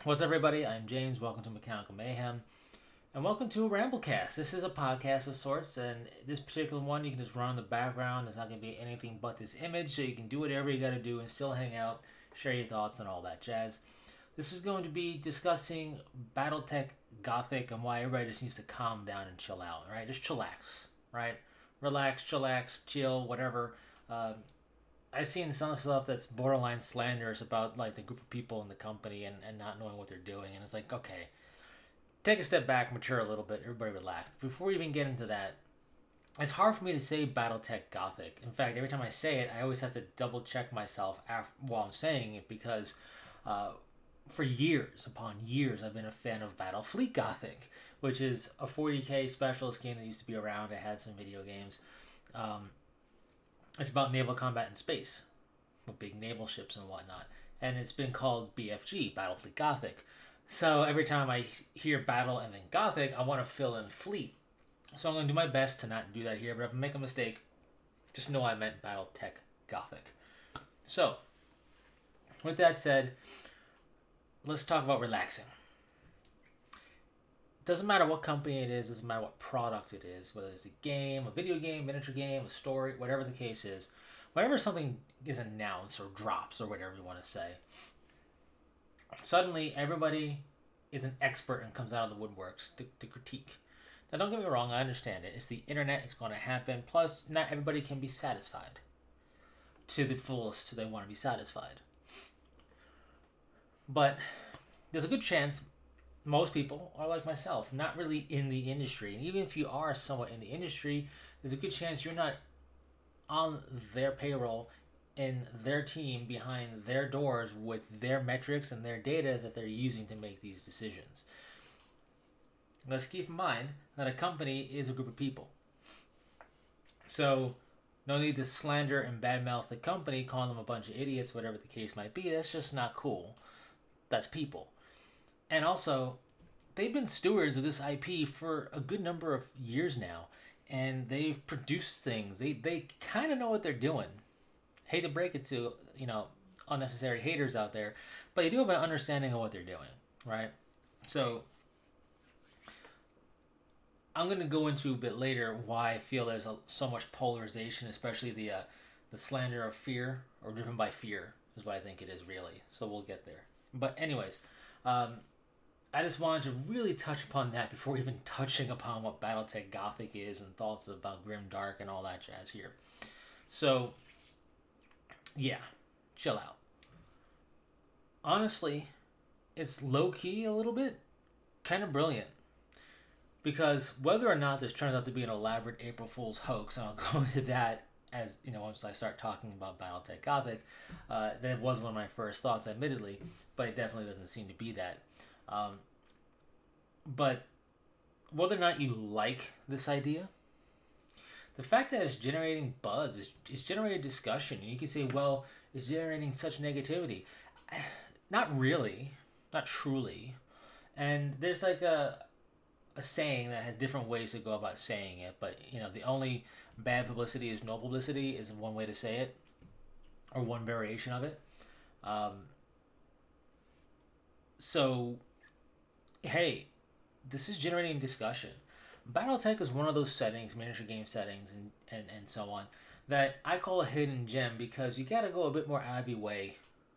What's up, everybody? I'm James. Welcome to Mechanical Mayhem. And welcome to a Ramblecast. This is a podcast of sorts, and this particular one you can just run in the background. It's not going to be anything but this image, so you can do whatever you got to do and still hang out, share your thoughts, and all that jazz. This is going to be discussing Battletech Gothic and why everybody just needs to calm down and chill out, right? Just chillax, right? Relax, chillax, chill, whatever. I've seen some stuff that's borderline slanderous about like the group of people in the company and not knowing what they're doing, and it's like, okay, take a step back, mature a little bit, everybody relax. Before we even get into that, it's hard for me to say Battletech Gothic. In fact, every time I say it, I always have to double check myself while I'm saying it because for years upon years, I've been a fan of Battlefleet Gothic, which is a 40k specialist game that used to be around. It had some video games. It's about naval combat in space with big naval ships and whatnot. And it's been called BFG, Battlefleet Gothic. So every time I hear battle and then Gothic, I want to fill in fleet. So I'm going to do my best to not do that here, but if I make a mistake, just know I meant Battletech Gothic. So, with that said, let's talk about relaxing. Doesn't matter what company it is, doesn't matter what product it is, whether it's a game, a video game, miniature game, a story, whatever the case is, whenever something is announced or drops or whatever you want to say, suddenly everybody is an expert and comes out of the woodworks to critique. Now don't get me wrong, I understand it. It's the internet, it's going to happen, plus not everybody can be satisfied to the fullest they want to be satisfied. But there's a good chance most people are like myself, not really in the industry. And even if you are somewhat in the industry, there's a good chance you're not on their payroll and their team behind their doors with their metrics and their data that they're using to make these decisions. Let's keep in mind that a company is a group of people. So no need to slander and badmouth the company, calling them a bunch of idiots, whatever the case might be. That's just not cool. That's people. And also, they've been stewards of this IP for a good number of years now, and they've produced things. They kind of know what they're doing. Hate to break it to, unnecessary haters out there, but they do have an understanding of what they're doing, right? So, I'm going to go into a bit later why I feel there's so much polarization, especially the slander of fear, or driven by fear, is what I think it is really. So we'll get there. But anyways, I just wanted to really touch upon that before even touching upon what Battletech Gothic is and thoughts about Grim Dark and all that jazz here. So, yeah, chill out. Honestly, it's low-key a little bit, kind of brilliant. Because whether or not this turns out to be an elaborate April Fool's hoax, and I'll go into that as, once I start talking about Battletech Gothic, that was one of my first thoughts, admittedly, but it definitely doesn't seem to be that. But whether or not you like this idea, the fact that it's generating buzz, it's generating discussion, and you can say, well, it's generating such negativity. Not really, not truly. And there's like a saying that has different ways to go about saying it, but the only bad publicity is no publicity is one way to say it, or one variation of it. So, hey, this is generating discussion. Battletech is one of those settings, miniature game settings, and so on, that I call a hidden gem because you gotta go a bit more out of your way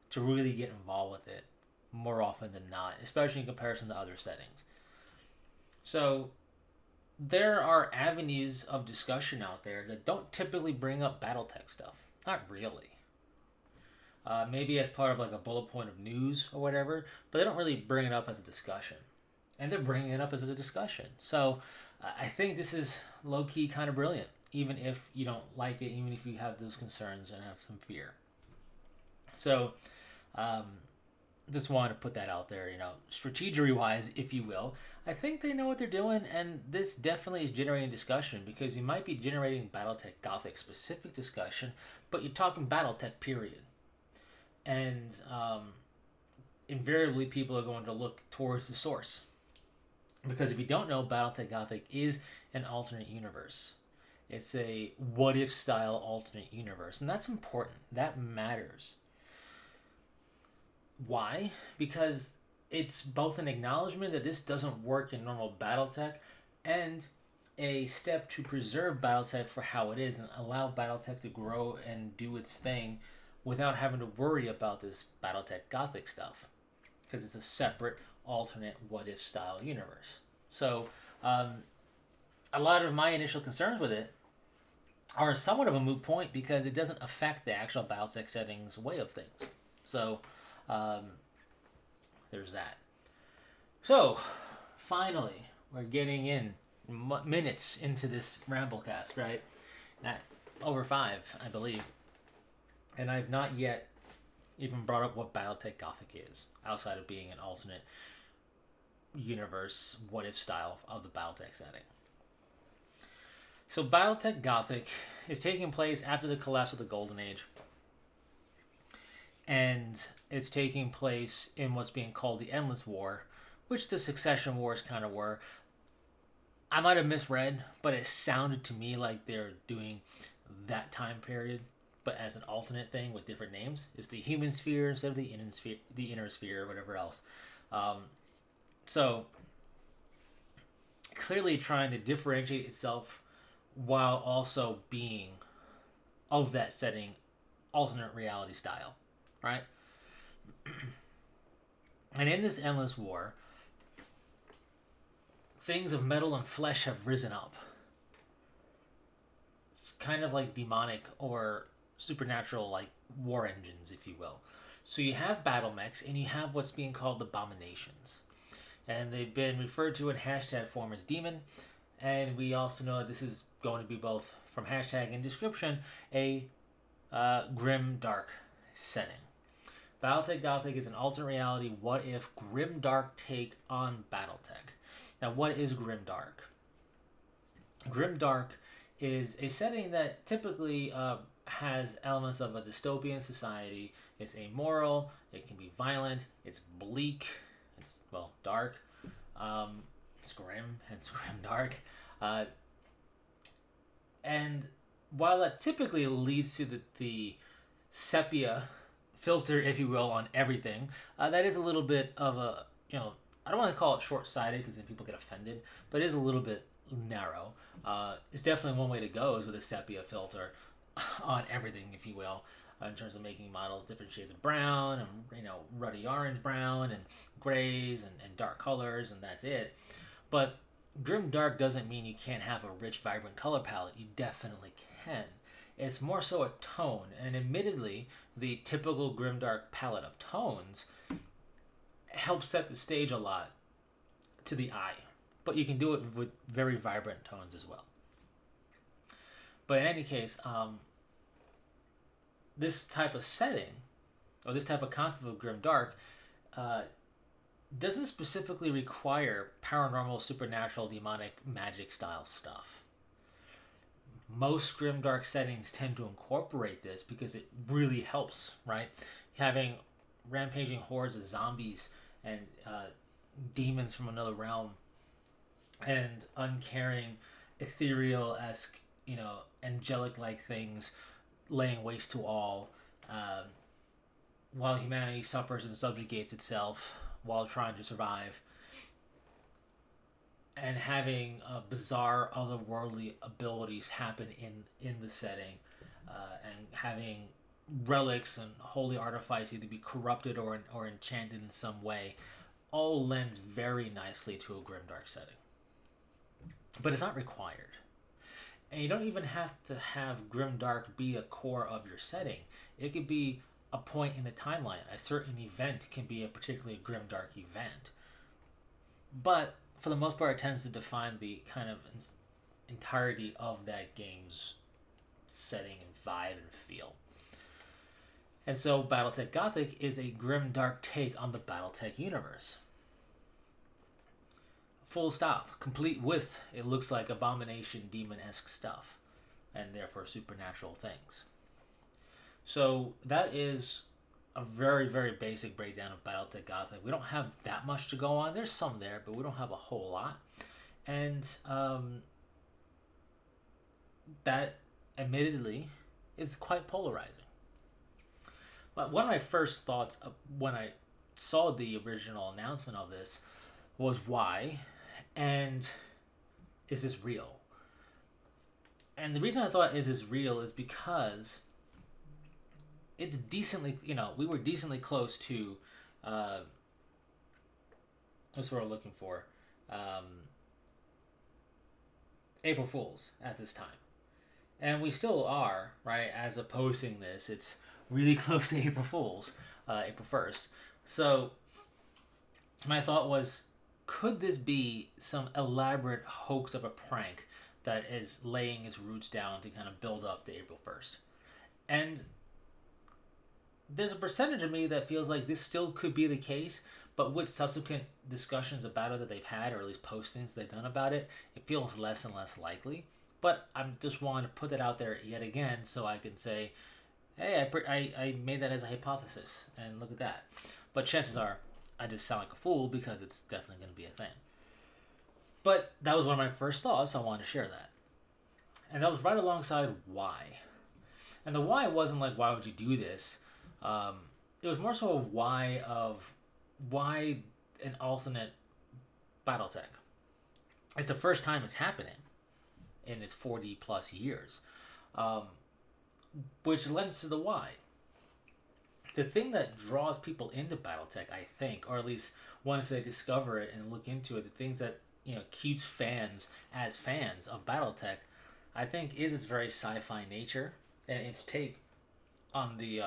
to really get involved with it more often than not, especially in comparison to other settings. So, there are avenues of discussion out there that don't typically bring up Battletech stuff. Not really. Maybe as part of like a bullet point of news or whatever, but they don't really bring it up as a discussion. And they're bringing it up as a discussion. So I think this is low-key kind of brilliant, even if you don't like it, even if you have those concerns and have some fear. So just wanted to put that out there, strategery-wise, if you will. I think they know what they're doing, and this definitely is generating discussion because you might be generating Battletech Gothic specific discussion, but you're talking Battletech period. And invariably people are going to look towards the source. Because if you don't know, Battletech Gothic is an alternate universe. It's a what-if style alternate universe. And that's important. That matters. Why? Because it's both an acknowledgement that this doesn't work in normal Battletech, and a step to preserve Battletech for how it is and allow Battletech to grow and do its thing without having to worry about this Battletech Gothic stuff, because it's a separate, alternate, what-if style universe. So, a lot of my initial concerns with it are somewhat of a moot point because it doesn't affect the actual Battletech settings way of things. So, um, there's that. So, finally, we're getting in minutes into this Ramblecast, right? At over 5, I believe. And I've not yet even brought up what Battletech Gothic is, outside of being an alternate universe, what-if style of the Battletech setting. So Battletech Gothic is taking place after the collapse of the Golden Age. And it's taking place in what's being called the Endless War, which the Succession Wars kind of were. I might have misread, but it sounded to me like they're doing that time period, but as an alternate thing with different names. It's the human sphere instead of the inner sphere, or whatever else. So clearly trying to differentiate itself while also being of that setting, alternate reality style, right? And in this endless war, things of metal and flesh have risen up. It's kind of like demonic or supernatural, like war engines, if you will. So you have battle mechs, and you have what's being called abominations. And they've been referred to in hashtag form as demon. And we also know that this is going to be both, from hashtag and description, a grim dark setting. Battletech Gothic is an alternate reality, what if, grim dark take on Battletech. Now, what is grim dark? Grim dark is a setting that typically has elements of a dystopian society. It's amoral, it can be violent, it's bleak, it's, well, dark, it's grim, hence grim dark. And while that typically leads to the sepia filter, if you will, on everything, that is a little bit of a, I don't want to call it short-sighted because then people get offended, but it is a little bit narrow. It's definitely one way to go is with a sepia filter on everything, if you will, in terms of making models different shades of brown and ruddy orange brown and grays and dark colors, and that's it. But grim dark doesn't mean you can't have a rich, vibrant color palette. You definitely can. It's more so a tone, and admittedly, the typical grimdark palette of tones helps set the stage a lot to the eye, but you can do it with very vibrant tones as well. But in any case, this type of setting, or this type of concept of grimdark, doesn't specifically require paranormal, supernatural, demonic, magic style stuff. Most grimdark settings tend to incorporate this because it really helps, right? Having rampaging hordes of zombies and demons from another realm and uncaring, ethereal-esque, angelic-like things laying waste to all, while humanity suffers and subjugates itself while trying to survive, and having bizarre otherworldly abilities happen in the setting, and having relics and holy artifice either be corrupted or enchanted in some way, all lends very nicely to a grimdark setting. But it's not required. And you don't even have to have grimdark be a core of your setting. It could be a point in the timeline. A certain event can be a particularly grimdark event. But for the most part, it tends to define the kind of entirety of that game's setting and vibe and feel. And so Battletech Gothic is a grimdark take on the Battletech universe. Full stop. Complete with, it looks like abomination, demon-esque stuff, and therefore supernatural things. So that is a very, very basic breakdown of Battletech Gothic. We don't have that much to go on. There's some there, but we don't have a whole lot. And that, admittedly, is quite polarizing. But one of my first thoughts when I saw the original announcement of this was why, and is this real? And the reason I thought is this real is because it's decently, we were decently close to, that's what we're looking for, April Fools at this time. And we still are, right, as of posting this, it's really close to April Fools, April 1st. So my thought was, could this be some elaborate hoax of a prank that is laying its roots down to kind of build up to April 1st? And there's a percentage of me that feels like this still could be the case, but with subsequent discussions about it that they've had, or at least postings they've done about it, it feels less and less likely. But I'm just wanting to put that out there yet again so I can say, hey, I made that as a hypothesis, and look at that. But chances are, I just sound like a fool because it's definitely going to be a thing. But that was one of my first thoughts. I wanted to share that. And that was right alongside why. And the why wasn't like, why would you do this? It was more so why an alternate Battletech. It's the first time it's happening in its 40 plus years, which lends to the why. The thing that draws people into Battletech, I think, or at least once they discover it and look into it, the things that keeps fans as fans of Battletech, I think, is its very sci-fi nature and its take on the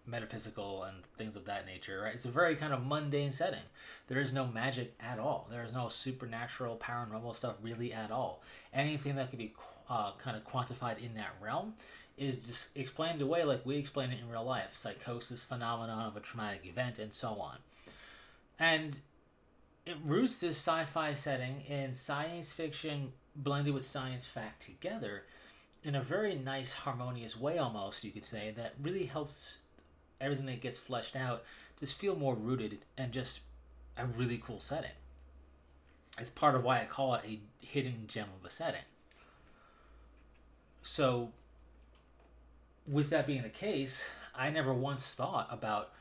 metaphysical and things of that nature. Right? It's a very kind of mundane setting. There is no magic at all. There is no supernatural, paranormal stuff really at all. Anything that could be kind of quantified in that realm is just explained away like we explain it in real life. Psychosis, phenomenon of a traumatic event, and so on. And it roots this sci-fi setting in science fiction blended with science fact together in a very nice, harmonious way almost, you could say, that really helps everything that gets fleshed out just feel more rooted and just a really cool setting. It's part of why I call it a hidden gem of a setting. So, with that being the case, I never once thought about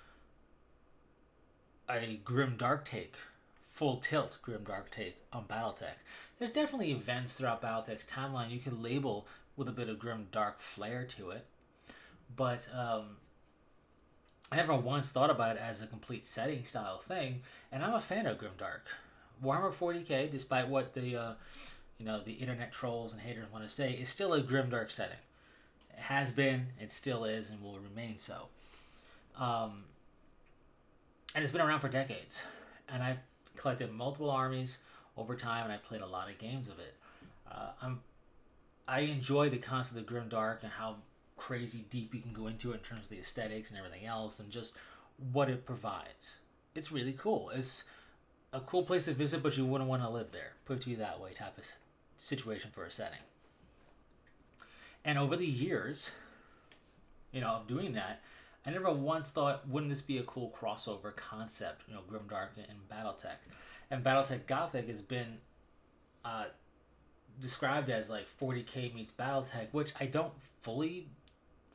a grim dark take, full tilt grim dark take on Battletech. There's definitely events throughout Battletech's timeline you can label with a bit of grim dark flair to it, but I never once thought about it as a complete setting style thing, and I'm a fan of grim dark. Warhammer 40k, despite what the the internet trolls and haters want to say, is still a grimdark setting. It has been, it still is, and will remain so. And it's been around for decades. And I've collected multiple armies over time, and I've played a lot of games of it. I enjoy the concept of grimdark and how crazy deep you can go into it in terms of the aesthetics and everything else, and just what it provides. It's really cool. It's a cool place to visit, but you wouldn't want to live there. Put it to you that way, type of situation for a setting. And over the years, of doing that, I never once thought, wouldn't this be a cool crossover concept, grimdark and Battletech. And Battletech Gothic has been described as like 40k meets Battletech, which I don't fully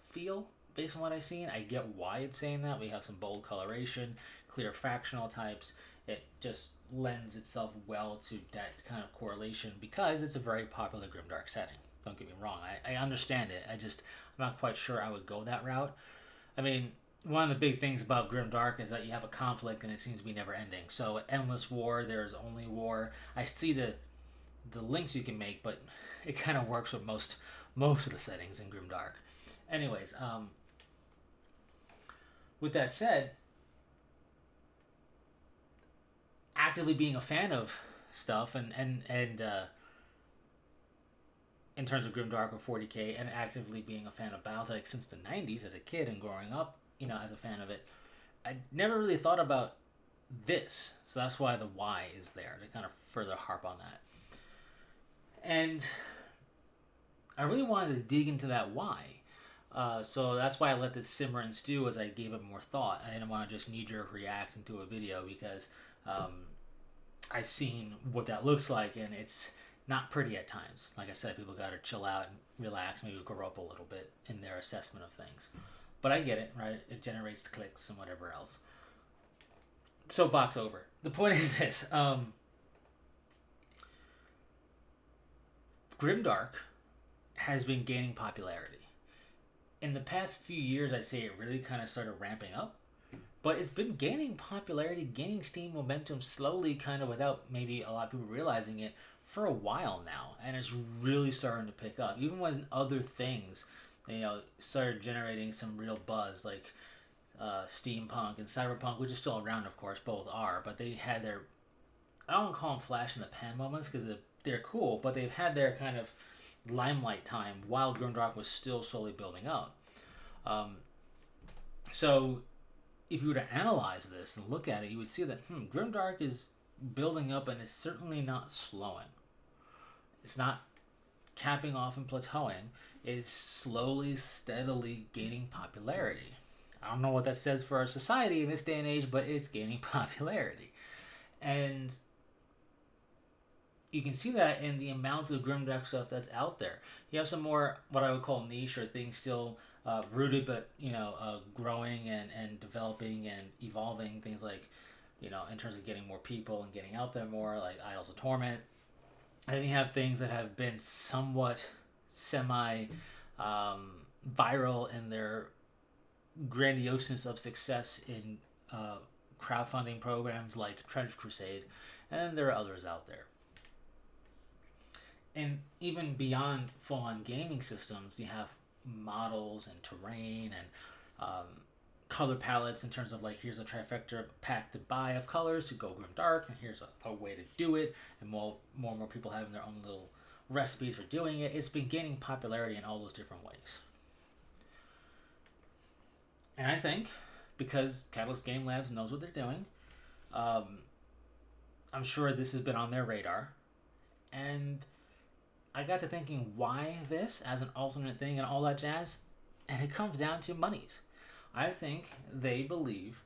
feel based on what I've seen. I get why it's saying that. We have some bold coloration, clear fractional types. It just lends itself well to that kind of correlation because it's a very popular grimdark setting. Don't get me wrong. I understand it. I'm not quite sure I would go that route. I mean, one of the big things about grimdark is that you have a conflict and it seems to be never ending. So endless war, there's only war. I see the links you can make, but it kind of works with most of the settings in grimdark. Anyways, with that said, actively being a fan of stuff and in terms of grimdark or 40k, and actively being a fan of Battletech since the 90s as a kid and growing up, as a fan of it, I never really thought about this. So that's why the why is there, to kind of further harp on that. And I really wanted to dig into that why. So that's why I let this simmer and stew as I gave it more thought. I didn't want to just knee-jerk react into a video because I've seen what that looks like, and it's not pretty at times. Like I said, people got to chill out and relax, maybe grow up a little bit in their assessment of things. But I get it, right? It generates clicks and whatever else. soapbox over. The point is this: Grimdark has been gaining popularity. In the past few years, I'd say it really kind of started ramping up, but it's been gaining popularity, gaining steam momentum slowly, kind of without maybe a lot of people realizing it for a while now, and it's really starting to pick up. Even when other things, started generating some real buzz, like steampunk and cyberpunk, which is still around, of course, both are, but they had their, I don't call them flash in the pan moments because they're cool, but they've had their kind of limelight time while Grimdark was still slowly building up. So if you were to analyze this and look at it, you would see that Grimdark is building up and is certainly not slowing. It's not capping off and plateauing. It's slowly, steadily gaining popularity. I don't know what that says for our society in this day and age, but it's gaining popularity. And you can see that in the amount of Grimdark stuff that's out there. You have some more, what I would call niche, or things still rooted, but growing and developing and evolving. Things like, in terms of getting more people and getting out there more, like Idols of Torment. And then you have things that have been somewhat semi viral in their grandioseness of success in crowdfunding programs like Trench Crusade, and then there are others out there. And even beyond full-on gaming systems, you have models and terrain and color palettes in terms of, like, here's a trifecta pack to buy of colors to go Grimdark, and here's a way to do it, and more and more people having their own little recipes for doing it. It's been gaining popularity in all those different ways. And I think because Catalyst Game Labs knows what they're doing, I'm sure this has been on their radar, and I got to thinking, why this as an alternate thing and all that jazz? And it comes down to monies. I think they believe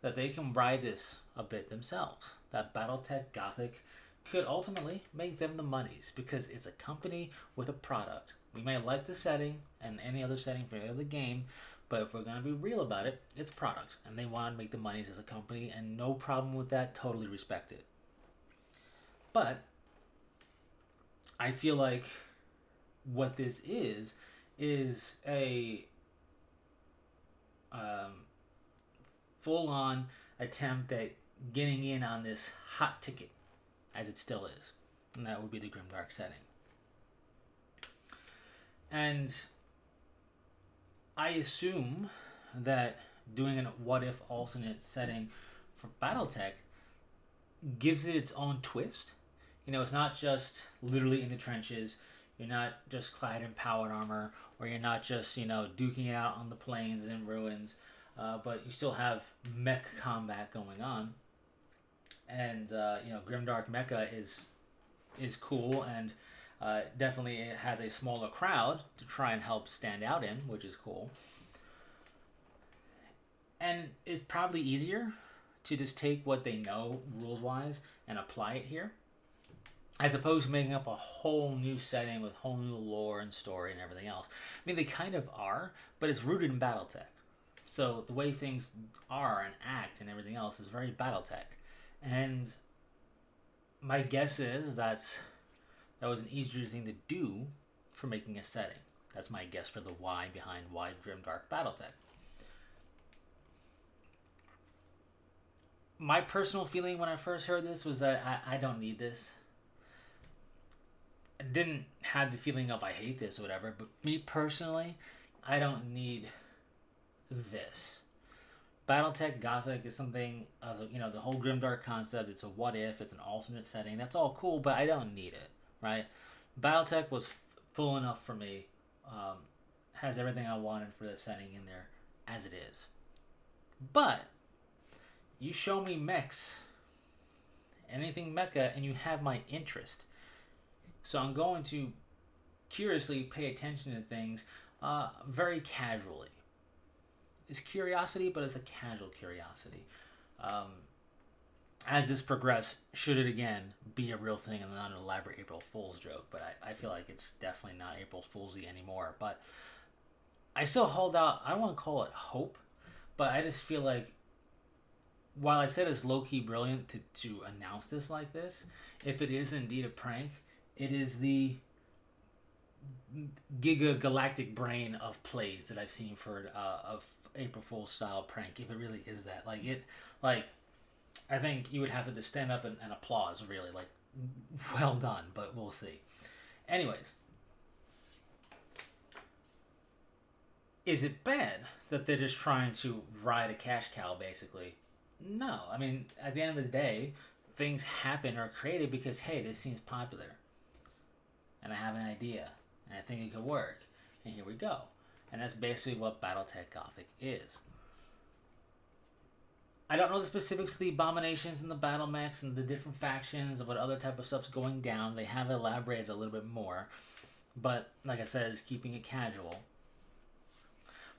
that they can ride this a bit themselves. That Battletech Gothic could ultimately make them the monies because it's a company with a product. We may like the setting and any other setting for any other game, but if we're going to be real about it, it's product. And they want to make the monies as a company, and no problem with that, totally respect it. But I feel like what this is a full-on attempt at getting in on this hot ticket, as it still is, and that would be the Grimdark setting. And I assume that doing a what-if alternate setting for Battletech gives it its own twist. It's not just literally in the trenches. You're not just clad in powered armor, or you're not just, duking it out on the plains and in ruins, but you still have mech combat going on. And, Grimdark Mecha is cool, and definitely it has a smaller crowd to try and help stand out in, which is cool. And it's probably easier to just take what they know rules-wise and apply it here, as opposed to making up a whole new setting with whole new lore and story and everything else. I mean, they kind of are, but it's rooted in Battletech. So the way things are and act and everything else is very Battletech. And my guess is that was an easier thing to do for making a setting. That's my guess for the why behind why Grimdark Battletech. My personal feeling when I first heard this was that I don't need this. I didn't have the feeling of I hate this or whatever, but me personally, I don't need this. Battletech Gothic is something, the whole Grimdark concept, it's a what if, it's an alternate setting, that's all cool, but I don't need it, right? Battletech was full enough for me, has everything I wanted for the setting in there as it is. But you show me mechs, anything mecha, and you have my interest. So I'm going to curiously pay attention to things very casually. It's curiosity, but it's a casual curiosity. As this progresses, should it again be a real thing and not an elaborate April Fool's joke, but I feel like it's definitely not April Fool's-y anymore. But I still hold out, I don't want to call it hope, but I just feel like while I said it's low-key brilliant to announce this like this, if it is indeed a prank, it is the giga galactic brain of plays that I've seen for of April Fool's style prank. If it really is that, like I think you would have to just stand up and applause, really, like, well done. But we'll see. Anyways, is it bad that they're just trying to ride a cash cow, basically? No. I mean, at the end of the day, things happen or are created because, hey, this seems popular. And I have an idea. And I think it could work. And here we go. And that's basically what Battletech Gothic is. I don't know the specifics of the abominations and the battle mechs and the different factions and what other type of stuff's going down. They have elaborated a little bit more. But, like I said, it's keeping it casual.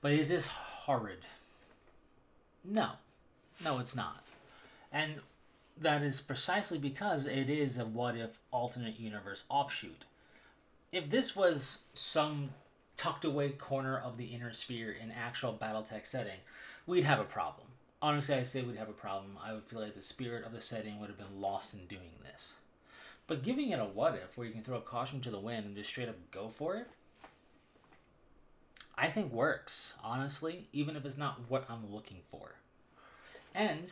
But is this horrid? No. No, it's not. And that is precisely because it is a what-if alternate universe offshoot. If this was some tucked away corner of the inner sphere in actual Battletech setting, we'd have a problem. Honestly, I'd say we'd have a problem. I would feel like the spirit of the setting would have been lost in doing this. But giving it a what-if, where you can throw a caution to the wind and just straight up go for it, I think works, honestly, even if it's not what I'm looking for. And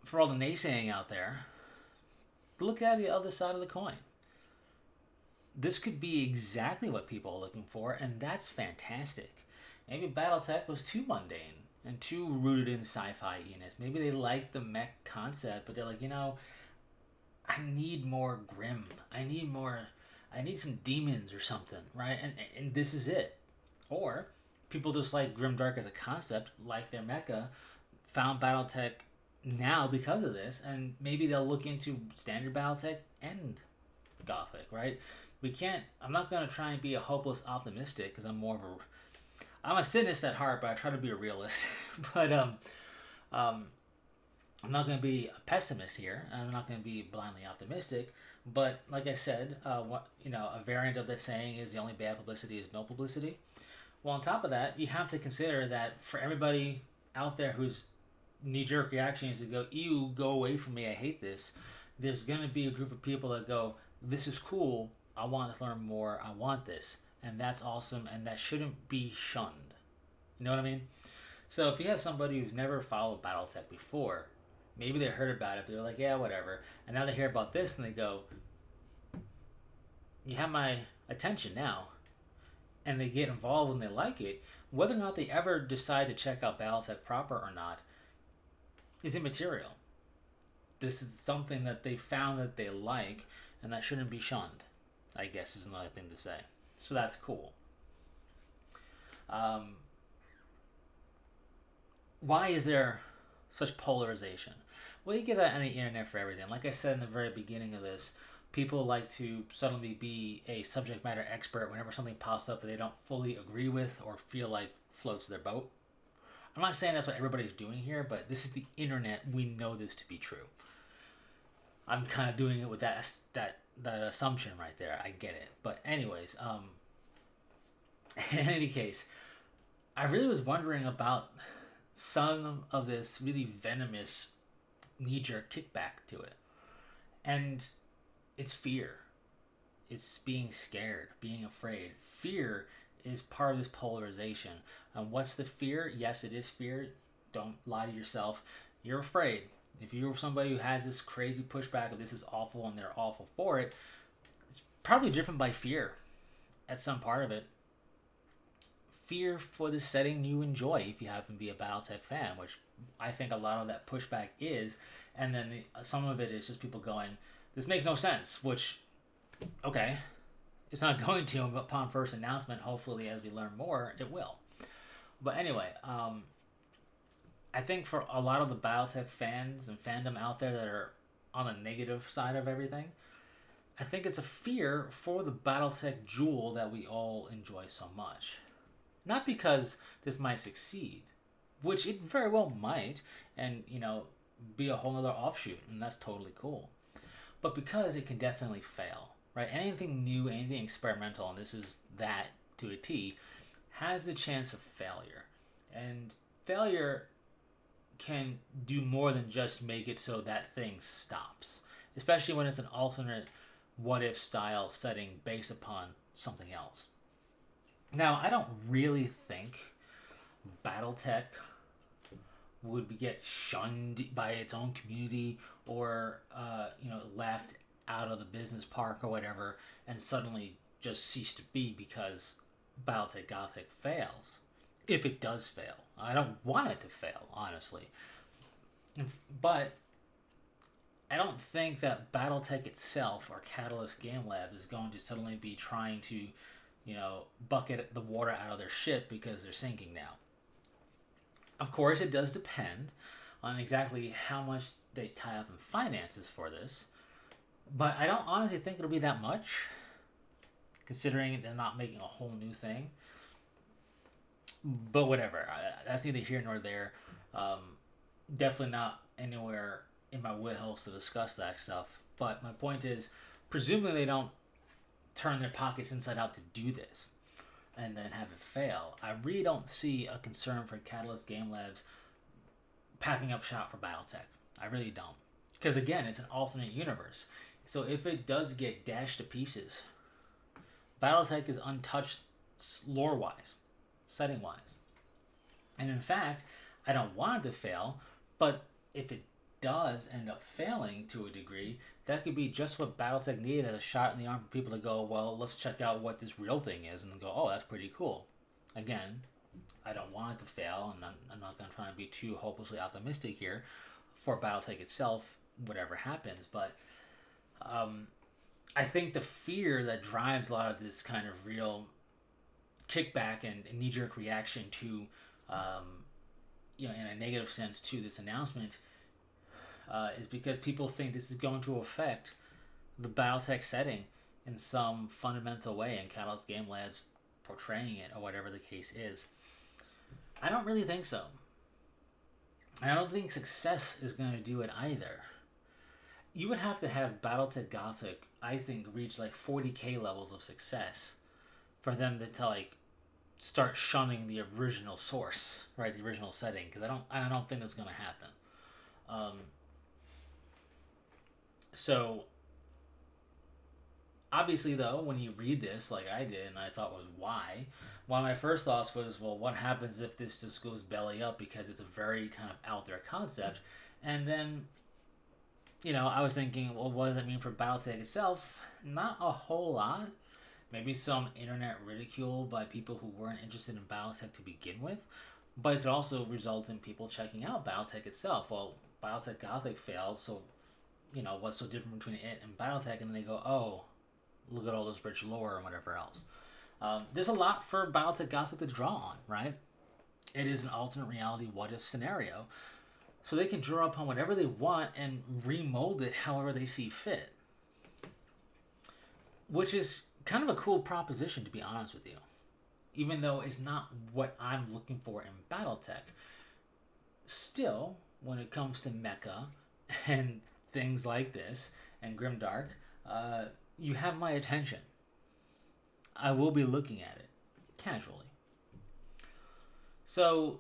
for all the naysaying out there, look at the other side of the coin. This could be exactly what people are looking for, and that's fantastic. Maybe Battletech was too mundane and too rooted in sci-fi-iness. Maybe they like the mech concept, but they're like, I need more grim. I need some demons or something, right? And this is it. Or people just like grimdark as a concept, like their mecha, found Battletech now because of this, and maybe they'll look into standard Battletech and Gothic, right? I'm not going to try and be a hopeless optimistic, because I'm a cynicist at heart, but I try to be a realist. But I'm not going to be a pessimist here. I'm not going to be blindly optimistic. But like I said, a variant of that saying is the only bad publicity is no publicity. Well, on top of that, you have to consider that for everybody out there whose knee-jerk reaction is to go, ew, go away from me, I hate this, there's going to be a group of people that go, this is cool, I want to learn more, I want this. And that's awesome, and that shouldn't be shunned. You know what I mean? So if you have somebody who's never followed Battletech before, maybe they heard about it, but they're like, yeah, whatever. And now they hear about this, and they go, you have my attention now. And they get involved and they like it. Whether or not they ever decide to check out Battletech proper or not is immaterial. This is something that they found that they like, and that shouldn't be shunned, I guess is another thing to say. So that's cool. Why is there such polarization? Well, you get that on the internet for everything. Like I said in the very beginning of this, people like to suddenly be a subject matter expert whenever something pops up that they don't fully agree with or feel like floats their boat. I'm not saying that's what everybody's doing here, but this is the internet. We know this to be true. I'm kind of doing it with that assumption right there. I get it. But anyways, in any case, I really was wondering about some of this really venomous knee-jerk kickback to it. And it's fear. It's being scared, being afraid. Fear is part of this polarization. And what's the fear? Yes, it is fear. Don't lie to yourself. You're afraid. If you're somebody who has this crazy pushback of this is awful and they're awful for it, it's probably driven by fear at some part of it. Fear for the setting you enjoy if you happen to be a Battletech fan, which I think a lot of that pushback is. And then some of it is just people going, this makes no sense, which, okay, it's not going to upon first announcement. Hopefully, as we learn more, it will. But anyway, I think for a lot of the Battletech fans and fandom out there that are on the negative side of everything, I think it's a fear for the Battletech jewel that we all enjoy so much. Not because this might succeed, which it very well might, and, be a whole other offshoot, and that's totally cool. But because it can definitely fail, right? Anything new, anything experimental, and this is that to a T, has the chance of failure. And failure can do more than just make it so that thing stops, especially when it's an alternate what if style setting based upon something else. Now, I don't really think Battletech would get shunned by its own community or laughed out of the business park or whatever and suddenly just cease to be because Battletech Gothic fails. If it does fail. I don't want it to fail, honestly. But I don't think that Battletech itself or Catalyst Game Labs is going to suddenly be trying to, bucket the water out of their ship because they're sinking now. Of course, it does depend on exactly how much they tie up in finances for this. But I don't honestly think it'll be that much, considering they're not making a whole new thing. But whatever, that's neither here nor there. Definitely not anywhere in my wheelhouse to discuss that stuff. But my point is, presumably they don't turn their pockets inside out to do this and then have it fail. I really don't see a concern for Catalyst Game Labs packing up shop for Battletech. I really don't. Because again, it's an alternate universe. So if it does get dashed to pieces, Battletech is untouched lore-wise, setting-wise. And in fact, I don't want it to fail, but if it does end up failing to a degree, that could be just what Battletech needed as a shot in the arm for people to go, well, let's check out what this real thing is, and go, oh, that's pretty cool. Again, I don't want it to fail, and I'm not going to try to be too hopelessly optimistic here for Battletech itself, whatever happens, but I think the fear that drives a lot of this kind of real kickback and knee-jerk reaction to, in a negative sense to this announcement is because people think this is going to affect the Battletech setting in some fundamental way, and Catalyst Game Labs portraying it, or whatever the case is. I don't really think so. I don't think success is going to do it either. You would have to have Battletech Gothic, I think, reach like 40k levels of success for them to start shunning the original source, right? The original setting, because I don't think that's going to happen. So obviously, though, when you read this, like I did, and I thought was why, one of my first thoughts was, well, what happens if this just goes belly up, because it's a very kind of out there concept, and then I was thinking, well, what does that mean for Battletech itself? Not a whole lot. Maybe some internet ridicule by people who weren't interested in Battletech to begin with, but it could also result in people checking out Battletech itself. Well, Battletech Gothic failed, so what's so different between it and Battletech? And then they go, oh, look at all this rich lore and whatever else. There's a lot for Battletech Gothic to draw on, right? It is an alternate reality what-if scenario, so they can draw upon whatever they want and remold it however they see fit, which is kind of a cool proposition, to be honest with you, even though it's not what I'm looking for in Battletech. Still, when it comes to mecha and things like this and grimdark, you have my attention. I will be looking at it casually. So,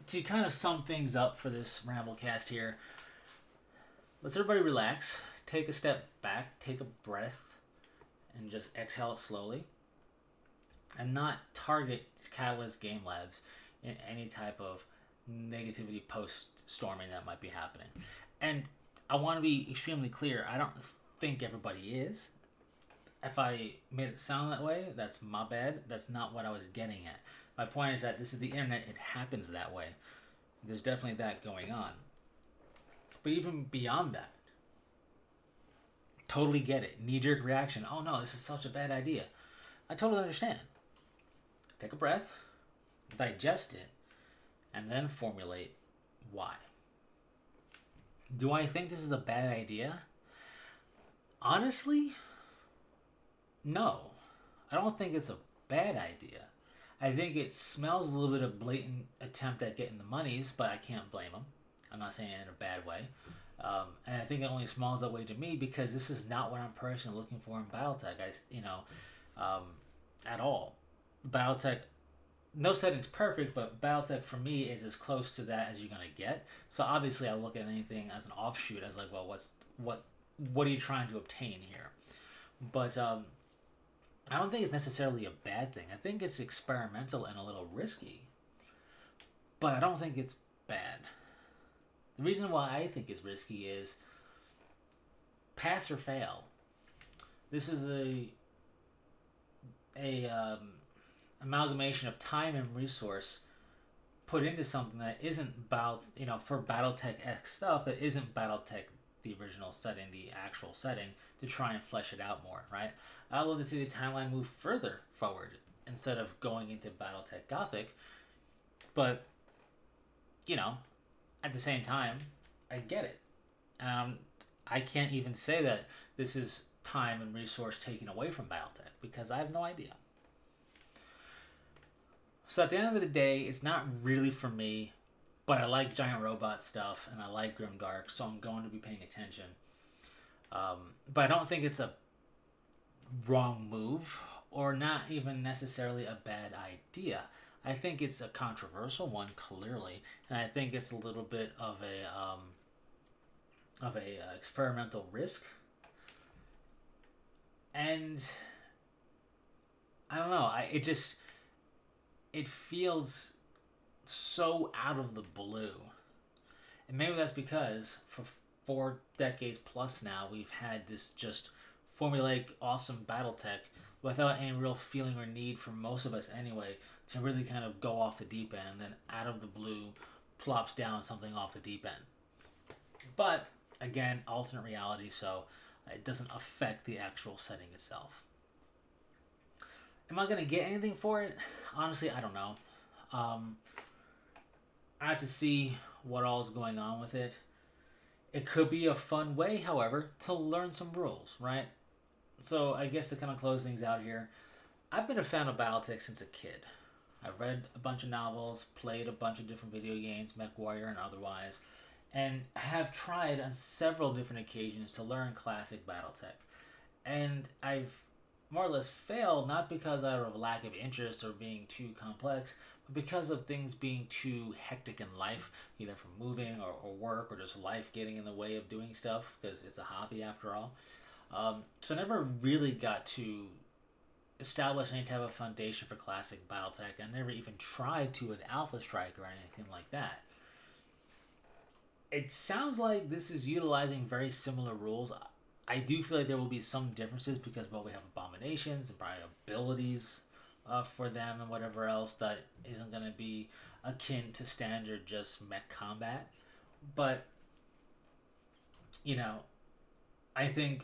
to kind of sum things up for this Ramblecast here, let's everybody relax, take a step back, take a breath, and just exhale it slowly, and not target Catalyst Game Labs in any type of negativity post-storming that might be happening. And I want to be extremely clear, I don't think everybody is. If I made it sound that way, that's my bad. That's not what I was getting at. My point is that this is the internet, it happens that way. There's definitely that going on. But even beyond that, totally get it. Knee-jerk reaction. Oh no, this is such a bad idea. I totally understand. Take a breath, digest it, and then formulate why. Do I think this is a bad idea? Honestly, no. I don't think it's a bad idea. I think it smells a little bit of blatant attempt at getting the monies, but I can't blame them. I'm not saying it in a bad way. And I think it only smells that way to me because this is not what I'm personally looking for in Battletech, at all. Battletech no setting's perfect, but Battletech for me is as close to that as you're gonna get. So obviously, I look at anything as an offshoot, as like, well, what are you trying to obtain here? But I don't think it's necessarily a bad thing. I think it's experimental and a little risky, but I don't think it's bad. The reason why I think it's risky is pass or fail. This is a amalgamation of time and resource put into something that isn't about, for Battletech-esque stuff, it isn't Battletech the original setting, the actual setting, to try and flesh it out more, right? I'd love to see the timeline move further forward instead of going into Battletech Gothic, but, at the same time, I get it. I can't even say that this is time and resource taken away from Battletech because I have no idea. So at the end of the day, it's not really for me, but I like giant robot stuff and I like Grimdark, so I'm going to be paying attention. But I don't think it's a wrong move or not even necessarily a bad idea. I think it's a controversial one, clearly, and I think it's a little bit of a experimental risk. And I don't know. It feels so out of the blue, and maybe that's because for 4 decades plus now we've had this just formulaic, awesome BattleTech without any real feeling or need for most of us anyway to really kind of go off the deep end, and then out of the blue plops down something off the deep end. But again, alternate reality, so it doesn't affect the actual setting itself. Am I going to get anything for it? Honestly, I don't know. I have to see what all is going on with it. It could be a fun way, however, to learn some rules, right? So I guess to kind of close things out here, I've been a fan of Battletech since a kid. I've read a bunch of novels, played a bunch of different video games, MechWarrior and otherwise, and have tried on several different occasions to learn classic Battletech. And I've more or less failed, not because out of a lack of interest or being too complex, but because of things being too hectic in life, either from moving or work or just life getting in the way of doing stuff, because it's a hobby after all. So I never really got to establish any type of foundation for classic Battletech. I never even tried to with Alpha Strike or anything like that. It sounds like this is utilizing very similar rules. I do feel like there will be some differences because, well, we have abominations and probably abilities for them and whatever else that isn't going to be akin to standard just mech combat. But, I think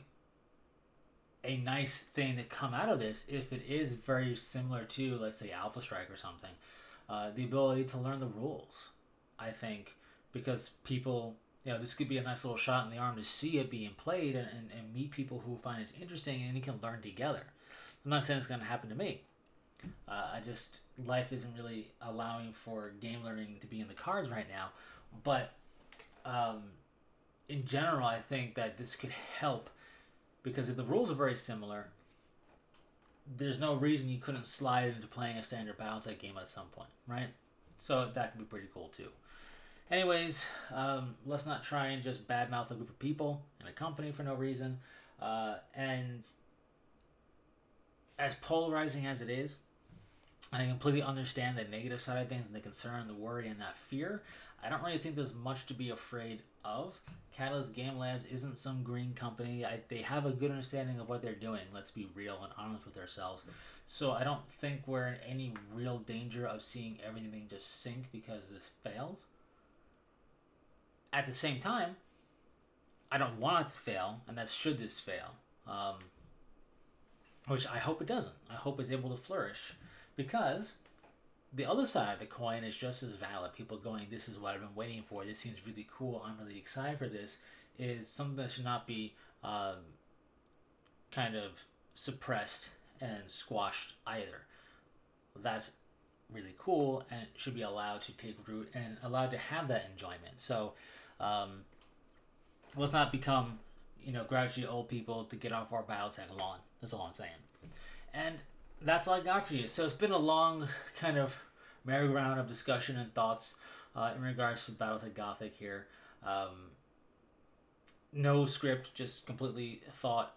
a nice thing to come out of this, if it is very similar to, let's say, Alpha Strike or something, the ability to learn the rules, I think, because people, this could be a nice little shot in the arm to see it being played and meet people who find it interesting and you can learn together. I'm not saying it's going to happen to me. Life isn't really allowing for game learning to be in the cards right now. But in general, I think that this could help because if the rules are very similar, there's no reason you couldn't slide into playing a standard Battletech game at some point, right? So that could be pretty cool too. Anyways, let's not try and just badmouth a group of people in a company for no reason. And as polarizing as it is, I completely understand the negative side of things and the concern, the worry, and that fear. I don't really think there's much to be afraid of. Catalyst Game Labs isn't some green company. They have a good understanding of what they're doing. Let's be real and honest with ourselves. So I don't think we're in any real danger of seeing everything just sink because this fails. At the same time, I don't want it to fail, and that's should this fail. Which I hope it doesn't. I hope it's able to flourish. Because the other side of the coin is just as valid. People going, this is what I've been waiting for. This seems really cool. I'm really excited for this. Is something that should not be kind of suppressed and squashed either. That's really cool and it should be allowed to take root and allowed to have that enjoyment. So let's not become, grouchy old people to get off our Battletech lawn. That's all I'm saying. And that's all I got for you. So it's been a long kind of merry-go-round of discussion and thoughts in regards to Battletech Gothic here. No script, just completely thought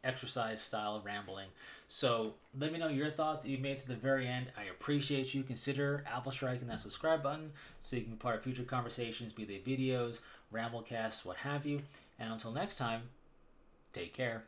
exercise style rambling. So let me know your thoughts that you've made to the very end. I appreciate you. Consider alpha striking that subscribe button so you can be part of future conversations, be they videos, Ramblecasts, what have you. And until next time, take care.